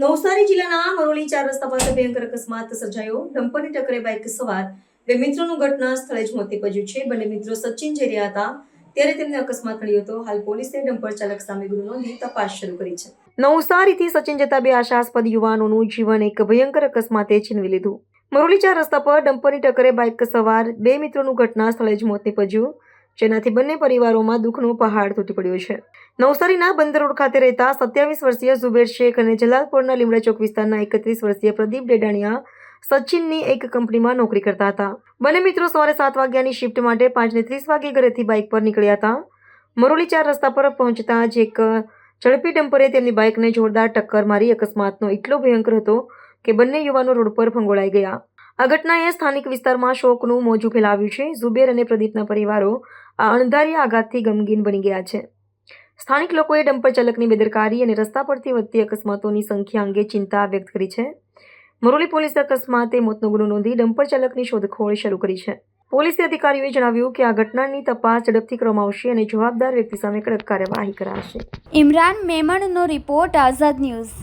નવસારી જિલ્લાના મરોલી 4 રસ્તા પાસે ભયંકર અકસ્માત સર્જાયો. ડમ્પરની ટક્કરે બાઇક સવાર બે મિત્રોનું ઘટના સ્થળે જ મોત નીપજ્યું છે. બંને મિત્રો સચિન જઈ રહ્યા હતા ત્યારે તેમને અકસ્માત નડ્યો હતો. હાલ પોલીસે ડમ્પર ચાલક સામે ગુનો નોંધી તપાસ શરૂ કરી છે. નવસારીથી સચિન જતા બે આશાસ્પદ યુવાનોનું જીવન એક ભયંકર અકસ્માતે છીનવી લીધું. મરોલી 4 રસ્તા પર ડમ્પરની ટક્કરે બાઇક સવાર બે મિત્રોનું ઘટના સ્થળે જ મોત નીપજ્યું, જેનાથી બંને પરિવારોમાં દુઃખનો પહાડ તૂટી પડ્યો છે. નવસારીના બંદર રોડ ખાતે રહેતા 27 વર્ષીય ઝુબેર શેખ અને જલાલપોરના લીમડા ચોક વિસ્તારના 31 વર્ષીય પ્રદીપ ડેડાણિયા સચિનની એક કંપનીમાં નોકરી કરતા હતા. બંને મિત્રો સવારે 7 વાગ્યાની શિફ્ટ માટે 5:30 વાગે ઘરેથી બાઇક પર નીકળ્યા હતા. મરોલી 4 રસ્તા પર પહોંચતા જ એક ઝડપી ડમ્પરે તેમની બાઇકને જોરદાર ટક્કર મારી. અકસ્માતનો એટલો ભયંકર હતો કે બંને યુવાનો રોડ પર ફંગોળાઈ ગયા. આ ઘટનાએ સ્થાનિક વિસ્તારમાં શોકનું મોજું ફેલાવ્યું છે. ઝુબેર અને પ્રદીપના પરિવારો આ અણધાર્યા આઘાતથી ગમગીન બની ગયા છે. સ્થાનિક લોકોએ ડમ્પર ચાલકની બેદરકારી અને રસ્તા પરથી વધતી અકસ્માતોની સંખ્યા અંગે ચિંતા વ્યક્ત કરી છે. મરોલી પોલીસે અકસ્માતે મોતનો ગુનો નોંધી ડમ્પર ચાલકની શોધખોળ શરૂ કરી છે. પોલીસે અધિકારીઓએ જણાવ્યું કે આ ઘટનાની તપાસ ઝડપથી કરવામાં આવશે અને જવાબદાર વ્યક્તિ સામે કડક કાર્યવાહી કરાશે. ઇમરાન મેમણનો રિપોર્ટ, આઝાદ ન્યૂઝ.